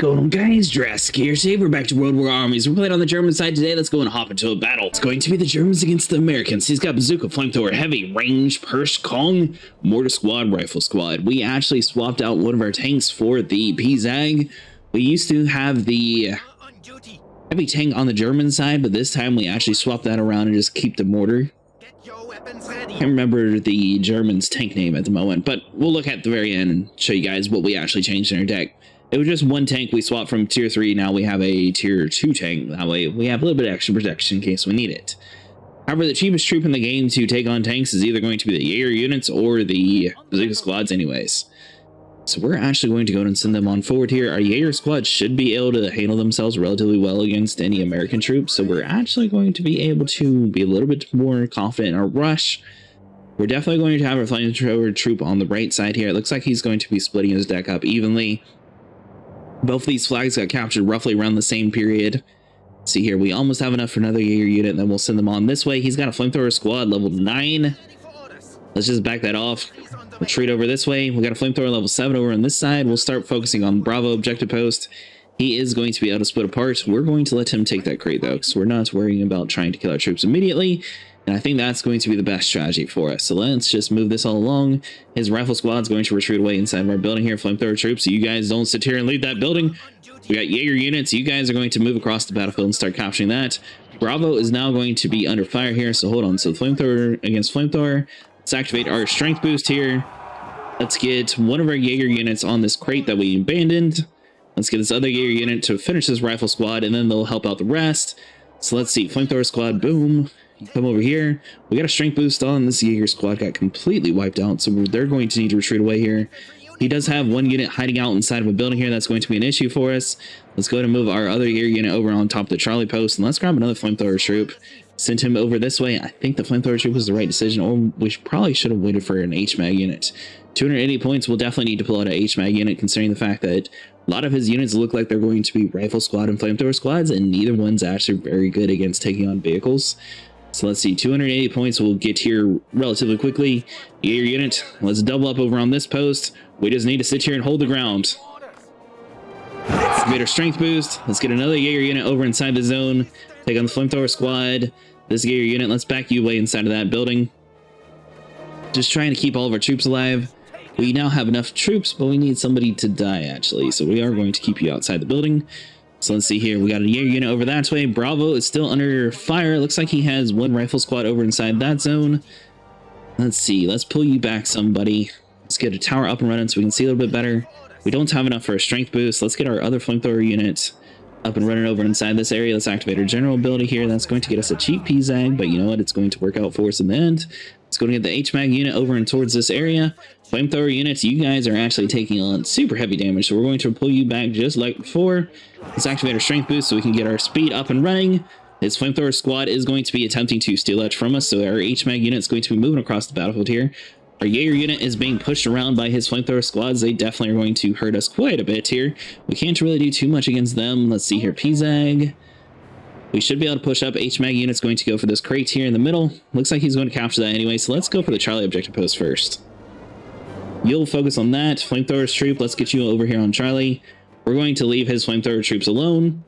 going on, guys? Jurassic here. Today we're back to World War Armies. We're playing on the German side today. Let's go and hop into a battle. It's going to be the Germans against the Americans. He's got bazooka, flamethrower, heavy, range, Persh, Kong, mortar squad, rifle squad. We actually swapped out one of our tanks for the PZAG. We used to have the heavy tank on the German side, but this time we actually swapped that around and just keep the mortar. I can't remember the German's tank name at the moment, but we'll look at the very end and show you guys what we actually changed in our deck. It was just one tank. We swapped from tier 3. Now we have a tier 2 tank. That way we have a little bit of extra protection in case we need it. However, the cheapest troop in the game to take on tanks is either going to be the Jaeger units or the bazooka squads anyways. So we're actually going to go and send them on forward here. Our Jaeger squad should be able to handle themselves relatively well against any American troops. So we're actually going to be able to be a little bit more confident in our rush. We're definitely going to have our flamethrower troop on the right side here. It looks like he's going to be splitting his deck up evenly. Both of these flags got captured roughly around the same period. See here, we almost have enough for another Jaeger unit, and then we'll send them on this way. He's got a flamethrower squad level 9. Let's just back that off. Retreat over this way. We got a flamethrower level 7 over on this side. We'll start focusing on Bravo objective post. He is going to be able to split apart. We're going to let him take that crate though, because we're not worrying about trying to kill our troops immediately. And I think that's going to be the best strategy for us. So let's just move this all along. His rifle squad's going to retreat away inside of our building here. Flamethrower troops, so you guys don't sit here and lead that building. We got Jaeger units. You guys are going to move across the battlefield and start capturing that. Bravo is now going to be under fire here. So hold on. So flamethrower against flamethrower. Let's activate our strength boost here. Let's get one of our Jaeger units on this crate that we abandoned. Let's get this other Jaeger unit to finish this rifle squad, and then they'll help out the rest. So let's see. Flamethrower squad, boom. Come over here. We got a strength boost on. This Jaeger squad got completely wiped out, so they're going to need to retreat away here. He does have one unit hiding out inside of a building here. That's going to be an issue for us. Let's go ahead and move our other Jaeger unit over on top of the Charlie post, and let's grab another flamethrower troop. Send him over this way. I think the flamethrower troop was the right decision, or we probably should have waited for an HMAG unit. 280 points. We'll definitely need to pull out an HMAG unit, considering the fact that a lot of his units look like they're going to be rifle squad and flamethrower squads, and neither one's actually very good against taking on vehicles. So let's see, 280 points will get here relatively quickly. Jaeger unit, let's double up over on this post. We just need to sit here and hold the ground. Activate our strength boost. Let's get another Jaeger unit over inside the zone. Take on the flamethrower squad. This Jaeger unit, let's back you away inside of that building. Just trying to keep all of our troops alive. We now have enough troops, but we need somebody to die actually. So we are going to keep you outside the building. So let's see here. We got a Jaeger unit over that way. Bravo is still under fire. Looks like he has one rifle squad over inside that zone. Let's see. Let's pull you back, somebody. Let's get a tower up and running so we can see a little bit better. We don't have enough for a strength boost. Let's get our other flamethrower unit up and running over inside this area. Let's activate our general ability here. That's going to get us a cheap PZAG, but you know what? It's going to work out for us in the end. Let's go and get the HMAG unit over and towards this area. Flamethrower units, you guys are actually taking on super heavy damage, so we're going to pull you back just like before. Let's activate our strength boost so we can get our speed up and running. This flamethrower squad is going to be attempting to steal edge from us, so our HMAG unit is going to be moving across the battlefield here. Our Jaeger unit is being pushed around by his flamethrower squads. They definitely are going to hurt us quite a bit here. We can't really do too much against them. Let's see here, PZAG. We should be able to push up. HMAG unit's going to go for this crate here in the middle. Looks like he's going to capture that anyway, so let's go for the Charlie objective post first. You'll focus on that. Flamethrower's troop, let's get you over here on Charlie. We're going to leave his flamethrower troops alone.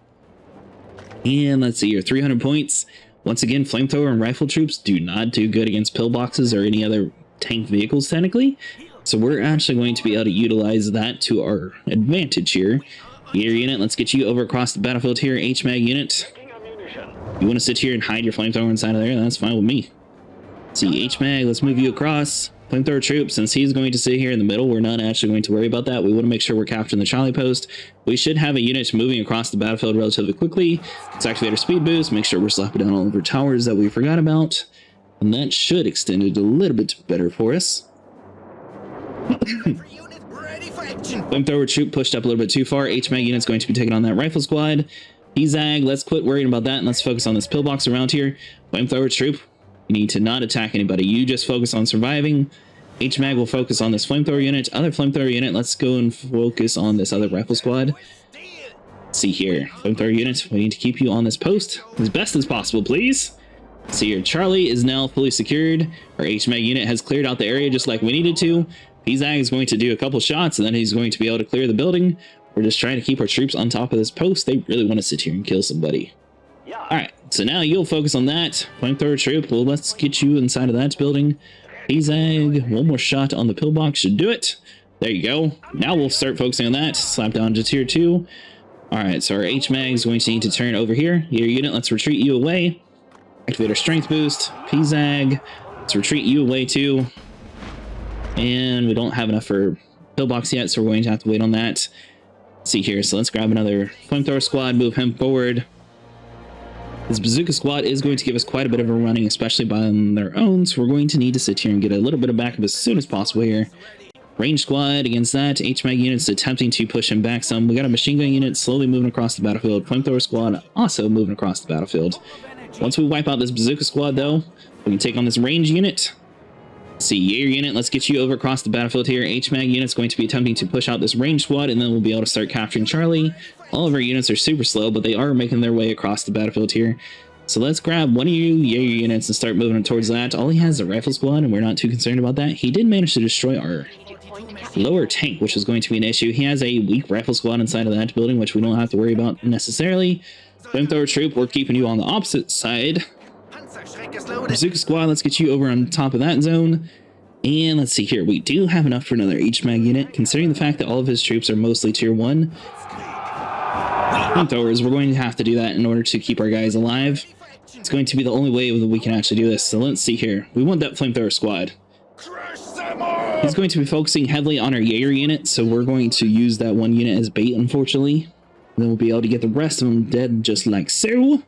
And let's see here, 300 points. Once again, flamethrower and rifle troops do not do good against pillboxes or any other tank vehicles technically. So we're actually going to be able to utilize that to our advantage here. Jaeger unit, let's get you over across the battlefield here. HMAG unit. You want to sit here and hide your flamethrower inside of there? That's fine with me. Let's see, HMAG, let's move you across. Flamethrower troop, since he's going to sit here in the middle, we're not actually going to worry about that. We want to make sure we're capturing the Charlie post. We should have a unit moving across the battlefield relatively quickly. Let's activate our speed boost, make sure we're slapping down all of our towers that we forgot about. And that should extend it a little bit better for us. Flamethrower troop pushed up a little bit too far. HMAG unit's going to be taking on that rifle squad. PZAG, let's quit worrying about that and let's focus on this pillbox around here. Flamethrower troop, you need to not attack anybody. You just focus on surviving. HMAG will focus on this flamethrower unit. Other flamethrower unit, let's go and focus on this other rifle squad. Let's see here. Flamethrower unit, we need to keep you on this post as best as possible, please. See here, Charlie is now fully secured. Our HMAG unit has cleared out the area just like we needed to. PZAG is going to do a couple shots and then he's going to be able to clear the building. We're just trying to keep our troops on top of this post. They really want to sit here and kill somebody. Alright, so now you'll focus on that. Flamethrower troop, well, let's get you inside of that building. P-Zag, one more shot on the pillbox should do it. There you go. Now we'll start focusing on that. Slap down to tier 2. Alright, so our H-Mag is going to need to turn over here. Your unit, let's retreat you away. Activate our strength boost. P-Zag, let's retreat you away too. And we don't have enough for pillbox yet, so we're going to have to wait on that. Let's see here, so let's grab another flamethrower squad, move him forward. This bazooka squad is going to give us quite a bit of a running, especially by their own, so we're going to need to sit here and get a little bit of backup as soon as possible here. Range squad against that. H-Mag units attempting to push him back some. We got a machine gun unit slowly moving across the battlefield. Flamethrower squad also moving across the battlefield. Once we wipe out this bazooka squad, though, we can take on this range unit. Let's see, Jaeger unit, let's get you over across the battlefield here. H-Mag unit's going to be attempting to push out this range squad, and then we'll be able to start capturing Charlie. All of our units are super slow, but they are making their way across the battlefield here. So let's grab one of you Jaeger units and start moving towards that. All he has is a rifle squad, and we're not too concerned about that. He did manage to destroy our lower tank, which is going to be an issue. He has a weak rifle squad inside of that building, which we don't have to worry about necessarily. Flamethrower troop, we're keeping you on the opposite side. Bazooka squad, let's get you over on top of that zone. And let's see here, we do have enough for another H-Mag unit, considering the fact that all of his troops are mostly tier 1. Flamethrowers, we're going to have to do that in order to keep our guys alive. It's going to be the only way that we can actually do this. So let's see here, we want that flamethrower squad. He's going to be focusing heavily on our Jaeger unit, so we're going to use that one unit as bait, unfortunately. And then we'll be able to get the rest of them dead just like so.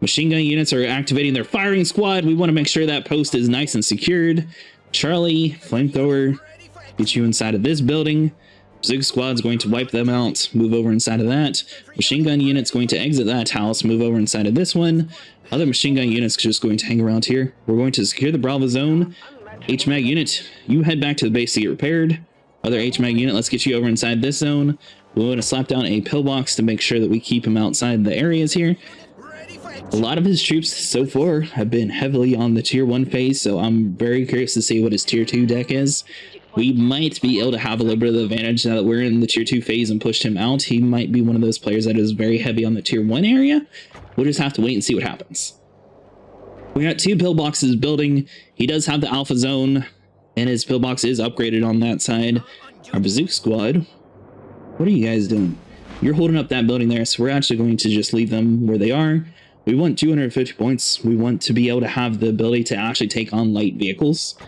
Machine gun units are activating their firing squad. We want to make sure that post is nice and secured. Charlie, flamethrower, get you inside of this building. Bazooka squad's going to wipe them out, move over inside of that. Machine gun unit's going to exit that house, move over inside of this one. Other machine gun units just going to hang around here. We're going to secure the Bravo zone. H-Mag unit, you head back to the base to get repaired. Other H-Mag unit, let's get you over inside this zone. We want to slap down a pillbox to make sure that we keep him outside the areas here. A lot of his troops so far have been heavily on the tier 1 phase, so I'm very curious to see what his tier 2 deck is. We might be able to have a little bit of the advantage now that we're in the tier 2 phase and pushed him out. He might be one of those players that is very heavy on the tier 1 area. We'll just have to wait and see what happens. We got 2 pillboxes building. He does have the alpha zone, and his pillbox is upgraded on that side. Our bazooka squad, what are you guys doing? You're holding up that building there, so we're actually going to just leave them where they are. We want 250 points. We want to be able to have the ability to actually take on light vehicles.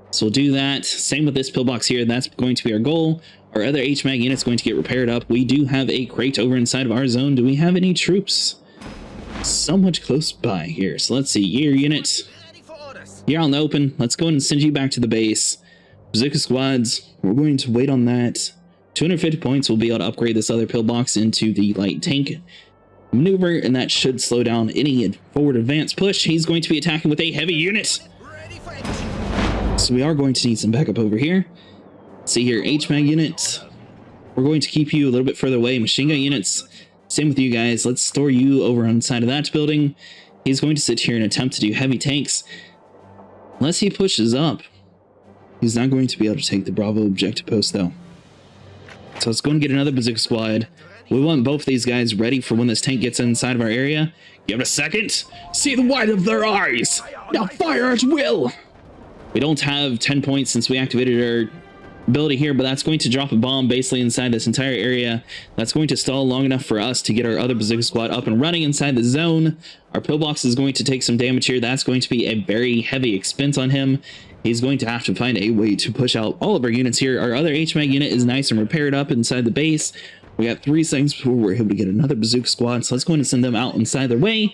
So we'll do that. Same with this pillbox here. That's going to be our goal. Our other H-Mag unit's going to get repaired up. We do have a crate over inside of our zone. Do we have any troops? So much close by here. So let's see. Your unit, you're out in the open. Let's go ahead and send you back to the base. Bazooka squads, we're going to wait on that. 250 points, we'll be able to upgrade this other pillbox into the light tank maneuver, and that should slow down any forward advance push. He's going to be attacking with a heavy unit. So we are going to need some backup over here. Let's see here, H-Mag units. We're going to keep you a little bit further away. Machine gun units, same with you guys. Let's store you over on the side of that building. He's going to sit here and attempt to do heavy tanks. Unless he pushes up, he's not going to be able to take the Bravo objective post though. So let's go and get another bazooka squad. We want both these guys ready for when this tank gets inside of our area. Give it a second. See the white of their eyes. Now fire at will. We don't have 10 points since we activated our ability here, but that's going to drop a bomb basically inside this entire area. That's going to stall long enough for us to get our other bazooka squad up and running inside the zone. Our pillbox is going to take some damage here. That's going to be a very heavy expense on him. He's going to have to find a way to push out all of our units here. Our other H-Mag unit is nice and repaired up inside the base. We got 3 seconds before we're able to get another bazooka squad, so let's go ahead and send them out inside their way.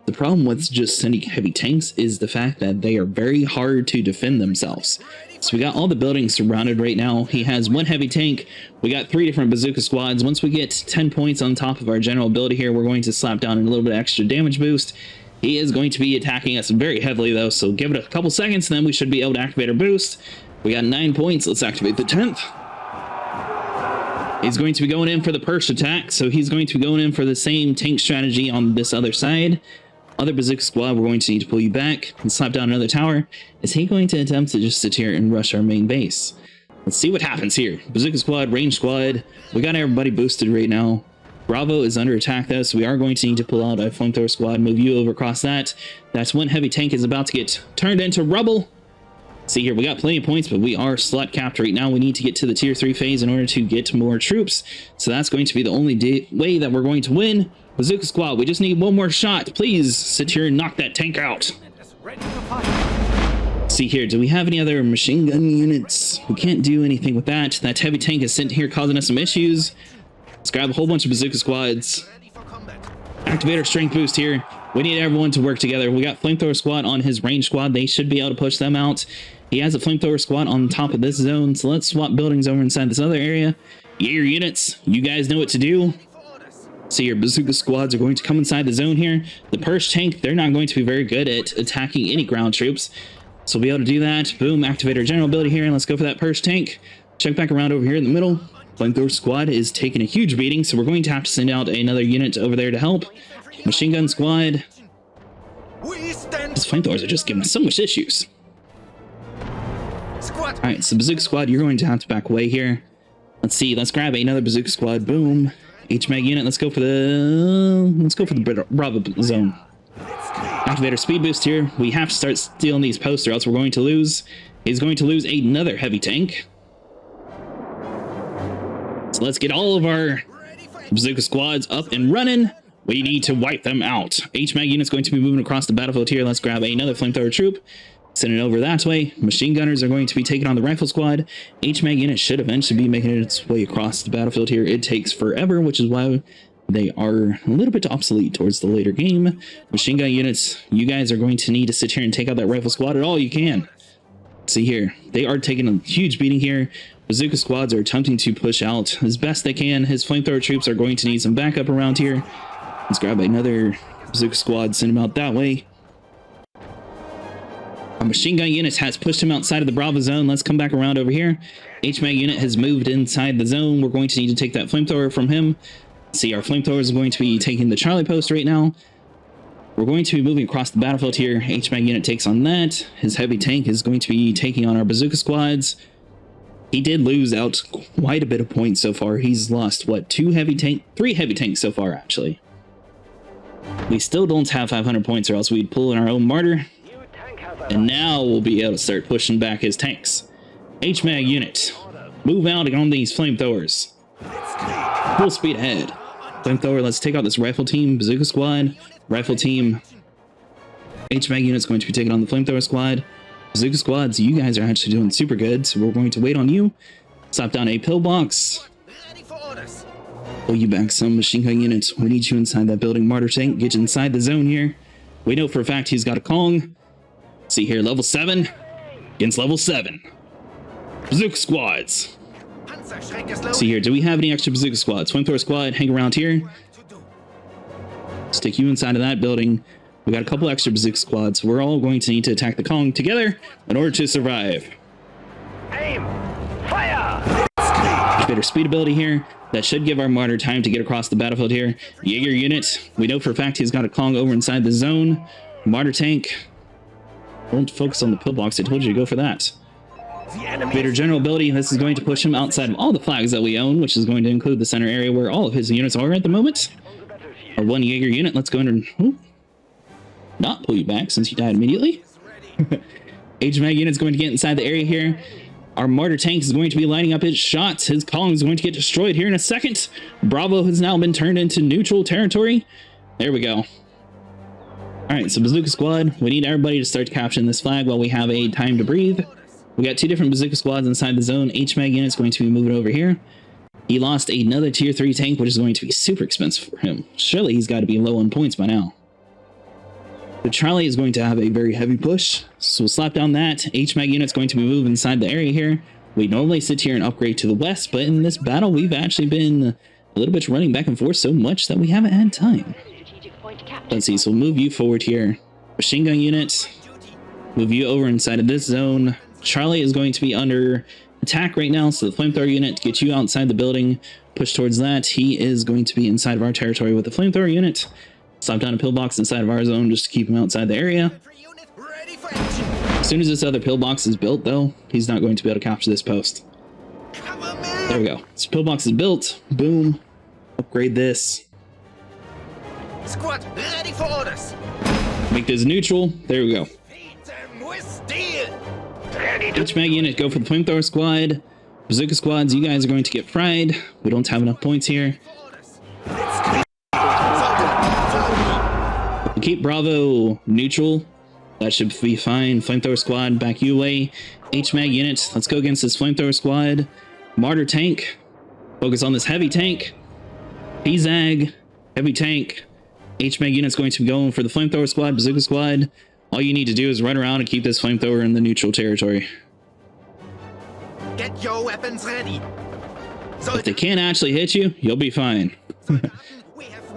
The problem with just sending heavy tanks is the fact that they are very hard to defend themselves. So we got all the buildings surrounded right now. He has 1 heavy tank. We got 3 different bazooka squads. Once we get 10 points on top of our general ability here, we're going to slap down a little bit of extra damage boost. He is going to be attacking us very heavily though, so give it a couple seconds and then we should be able to activate our boost. We got 9 points. Let's activate the 10th. He's going to be going in for the Perch attack, so he's going to be going in for the same tank strategy on this other side. Other bazooka squad, we're going to need to pull you back and slap down another tower. Is he going to attempt to just sit here and rush our main base? Let's see what happens here. Bazooka squad, range squad. We got everybody boosted right now. Bravo is under attack though, so we are going to need to pull out a flamethrower squad, move you over across that. That's one heavy tank is about to get turned into rubble. See here, we got plenty of points, but we are slot capped right now. We need to get to the tier 3 phase in order to get more troops. So that's going to be the only way that we're going to win. Bazooka squad, we just need one more shot. Please sit here and knock that tank out. See here, do we have any other machine gun units? We can't do anything with that. That heavy tank is sitting here causing us some issues. Let's grab a whole bunch of bazooka squads. Activate our strength boost here. We need everyone to work together. We got flamethrower squad on his range squad. They should be able to push them out. He has a flamethrower squad on top of this zone. So let's swap buildings over inside this other area. Jaeger units, you guys know what to do. So your bazooka squads are going to come inside the zone here. The Persh tank, they're not going to be very good at attacking any ground troops. So we'll be able to do that. Boom, activate our general ability here, and let's go for that Persh tank. Check back around over here in the middle. Flamethrower squad is taking a huge beating, so we're going to have to send out another unit over there to help. Machine gun squad. These flamethrowers are just giving us so much issues. Alright, so bazooka squad, you're going to have to back away here. Let's see, let's grab another bazooka squad. Boom. HMAG unit, let's go for the Bravo zone. Activate our speed boost here. We have to start stealing these posts or else we're going to lose. He's going to lose another heavy tank. So let's get all of our bazooka squads up and running. We need to wipe them out. HMAG unit's going to be moving across the battlefield here. Let's grab another flamethrower troop. Send it over that way. Machine gunners are going to be taking on the rifle squad. HMAG unit should eventually be making its way across the battlefield here. It takes forever, which is why they are a little bit obsolete towards the later game. Machine gun units, you guys are going to need to sit here and take out that rifle squad at all you can. See here, they are taking a huge beating here. Bazooka squads are attempting to push out as best they can. His flamethrower troops are going to need some backup around here. Let's grab another bazooka squad, send him out that way. Our machine gun unit has pushed him outside of the Bravo zone. Let's come back around over here. HMAG unit has moved inside the zone. We're going to need to take that flamethrower from him. See, our flamethrower is going to be taking the Charlie post right now. We're going to be moving across the battlefield here. HMAG unit takes on that. His heavy tank is going to be taking on our bazooka squads. He did lose out quite a bit of points so far. He's lost, what, 3 heavy tanks so far, actually. We still don't have 500 points or else we'd pull in our own martyr. And now we'll be able to start pushing back his tanks. HMAG unit, move out on these flamethrowers. Full speed ahead. Flamethrower, let's take out this rifle team, bazooka squad, rifle team. HMAG unit's going to be taking on the flamethrower squad. Bazooka squads, you guys are actually doing super good, so we're going to wait on you. Slap down a pillbox. Pull you back some machine gun units. We need you inside that building. Martyr tank, get inside the zone here. We know for a fact he's got a Kong. See here, level 7 against level 7. Bazooka squads. See here, do we have any extra bazooka squads? Flamethrower squad, hang around here. Stick you inside of that building. We got a couple extra bazooka squads. We're all going to need to attack the Kong together in order to survive. Aim! Fire! Better speed ability here. That should give our martyr time to get across the battlefield here. Jaeger unit, we know for a fact he's got a Kong over inside the zone. Martyr tank. Don't focus on the pillbox. I told you to go for that. Vader general ability. This is going to push him outside of all the flags that we own, which is going to include the center area where all of his units are at the moment. Our one Jaeger unit. Let's go and not pull you back since you died immediately. HMAG unit is going to get inside the area here. Our martyr tank is going to be lining up his shots. His Kong is going to get destroyed here in a second. Bravo has now been turned into neutral territory. There we go. Alright, so bazooka squad, we need everybody to start capturing this flag while we have a time to breathe. We got 2 different bazooka squads inside the zone. HMAG unit is going to be moving over here. He lost another tier 3 tank, which is going to be super expensive for him. Surely he's got to be low on points by now. The Charlie is going to have a very heavy push, so we'll slap down that. HMAG unit's going to be moving inside the area here. We normally sit here and upgrade to the west, but in this battle we've actually been a little bit running back and forth so much that we haven't had time. Let's see, so we'll move you forward here. Machine gun unit, move you over inside of this zone. Charlie is going to be under attack right now, so the flamethrower unit, get you outside the building, push towards that. He is going to be inside of our territory with the flamethrower unit. Slap down a pillbox inside of our zone just to keep him outside the area. As soon as this other pillbox is built, though, he's not going to be able to capture this post. There we go. So pillbox is built. Boom. Upgrade this. Squad, ready for orders. Make this neutral. There we go. Feed them with steel. Ready to... Each mag unit go for the flamethrower squad. Bazooka squads, you guys are going to get fried. We don't have enough points here. We'll keep Bravo neutral. That should be fine. Flamethrower squad, back you away. H-mag unit, let's go against this flamethrower squad. Martyr tank, focus on this heavy tank. P-Zag, heavy tank. H-mag unit's going to be going for the flamethrower squad, bazooka squad. All you need to do is run around and keep this flamethrower in the neutral territory. Get your weapons ready. If they can't actually hit you, you'll be fine.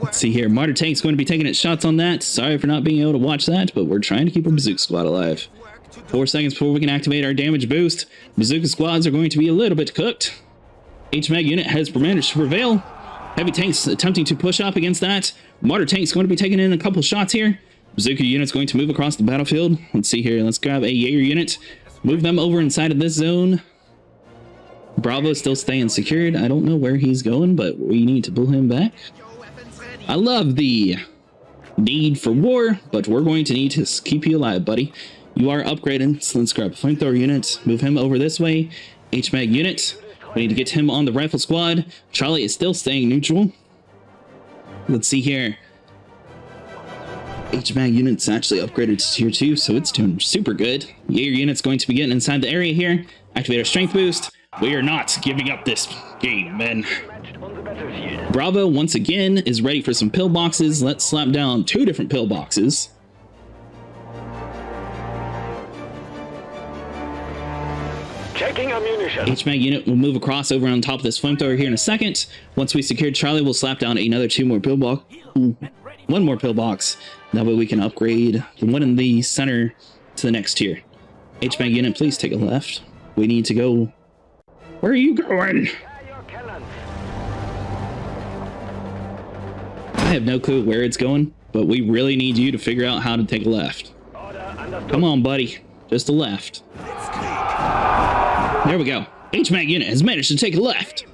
Let's see here. Martyr tank's going to be taking its shots on that. Sorry for not being able to watch that, but we're trying to keep our bazooka squad alive. 4 seconds before we can activate our damage boost. Bazooka squads are going to be a little bit cooked. H-mag unit has managed to prevail. Heavy tanks attempting to push up against that. Martyr tank's going to be taking in a couple shots here. Bazooka unit's going to move across the battlefield. Let's see here. Let's grab a Jaeger unit. Move them over inside of this zone. Bravo's still staying secured. I don't know where he's going, but we need to pull him back. I love the need for war, but we're going to need to keep you alive, buddy. You are upgraded, so let's grab a flamethrower unit, move him over this way. H-mag unit, we need to get him on the rifle squad. Charlie is still staying neutral. Let's see here. H-mag unit's actually upgraded to tier 2, so it's doing super good. Jaeger unit's going to be getting inside the area here. Activate our strength boost. We are not giving up this game, men. on the battlefield. Bravo, once again, is ready for some pillboxes. Let's slap down 2 different pillboxes. Checking ammunition. H-mag unit will move across over on top of this flamethrower here in a second. Once we secure Charlie, we'll slap down another 2 more pillbox. 1 more pillbox. That way we can upgrade the one in the center to the next tier. H-mag unit, please take a left. We need to go... Where are you going? I have no clue where it's going, but we really need you to figure out how to take a left. Come on, buddy. Just a left. There we go. H-mag unit has managed to take a left.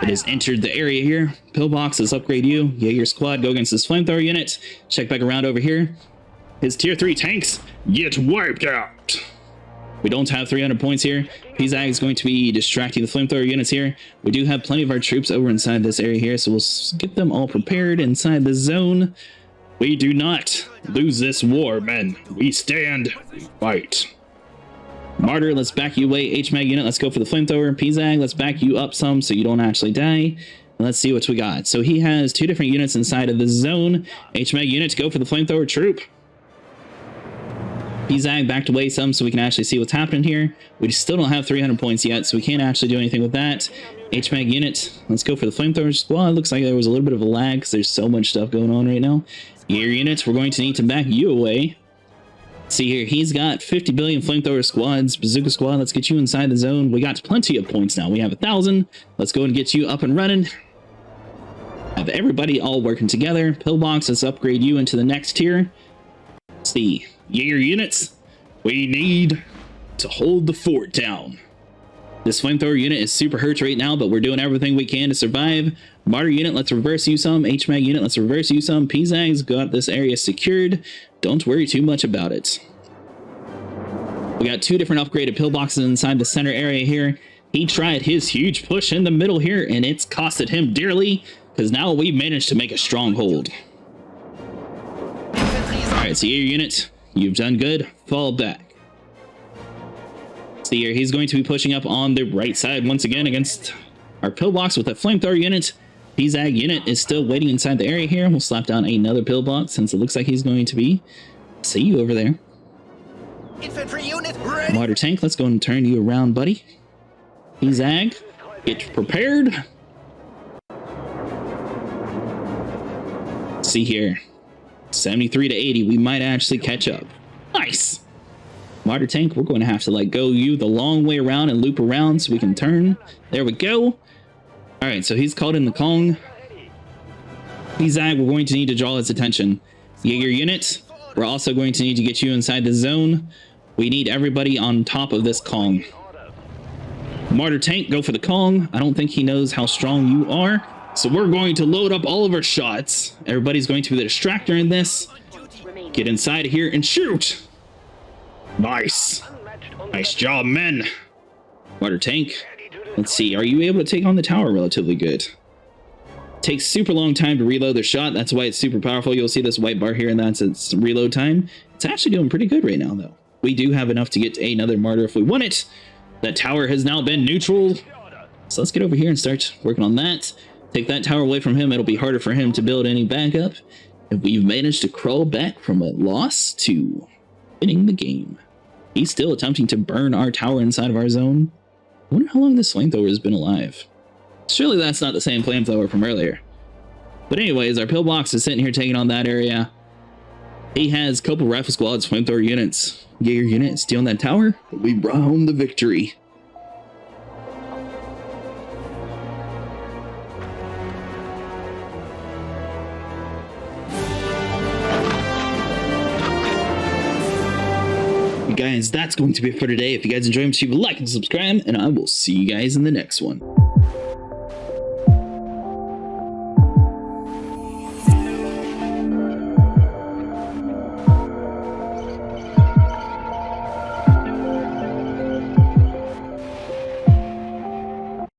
It has entered the area here. Pillboxes upgrade you. Jaeger squad go against this flamethrower unit. Check back around over here. His tier 3 tanks get wiped out. We don't have 300 points here. P-Zag is going to be distracting the flamethrower units here. We do have plenty of our troops over inside this area here, so we'll get them all prepared inside the zone. We do not lose this war, men. We stand, we fight. Martyr, let's back you away. H-mag unit, let's go for the flamethrower. P-Zag, let's back you up some so you don't actually die. Let's see what we got. So he has 2 different units inside of the zone. H-mag unit, go for the flamethrower troop. P-Zag backed away some so we can actually see what's happening here. We still don't have 300 points yet, so we can't actually do anything with that. H-mag unit, let's go for the flamethrower squad. Looks like there was a little bit of a lag because there's so much stuff going on right now. Jaeger units, we're going to need to back you away. See here, he's got 50 billion flamethrower squads. Bazooka squad, let's get you inside the zone. We got plenty of points now. We have 1,000. Let's go and get you up and running. Have everybody all working together. Pillbox, let's upgrade you into the next tier. Let's see. Jaeger units, we need to hold the fort down. This flamethrower unit is super hurt right now, but we're doing everything we can to survive. Martyr unit, let's reverse you some. H-mag unit, let's reverse you some. P-Zag's got this area secured. Don't worry too much about it. We got 2 different upgraded pillboxes inside the center area here. He tried his huge push in the middle here, and it's costed him dearly, because now we managed to make a stronghold. Alright, so your unit, you've done good. Fall back. See here, he's going to be pushing up on the right side once again against our pillbox with a flamethrower unit. P-Zag unit is still waiting inside the area here. We'll slap down another pillbox since it looks like he's going to be. See you over there. Infantry unit ready. Water tank, let's go and turn you around, buddy. P-Zag, get prepared. See here, 73 to 80. We might actually catch up. Nice. Water tank, we're going to have to let go you the long way around and loop around so we can turn. There we go. All right, so he's called in the Kong. P-Zag, we're going to need to draw his attention. Jaeger unit, we're also going to need to get you inside the zone. We need everybody on top of this Kong. Martyr tank, go for the Kong. I don't think he knows how strong you are. So we're going to load up all of our shots. Everybody's going to be the distractor in this. Get inside of here and shoot. Nice. Nice job, men. Martyr tank. Let's see. Are you able to take on the tower relatively good? Takes super long time to reload their shot. That's why it's super powerful. You'll see this white bar here, and that's its reload time. It's actually doing pretty good right now, though. We do have enough to get another martyr if we want it. That tower has now been neutral. So let's get over here and start working on that. Take that tower away from him. It'll be harder for him to build any backup. And we've managed to crawl back from a loss to winning the game. He's still attempting to burn our tower inside of our zone. I wonder how long this flamethrower has been alive. Surely that's not the same flamethrower from earlier. But anyways, our pillbox is sitting here taking on that area. He has a couple rifle squads, flamethrower units. Get your unit, stealing that tower. We brought home the victory. Guys, that's going to be it for today. If you guys enjoyed, leave a like and subscribe, and I will see you guys in the next one.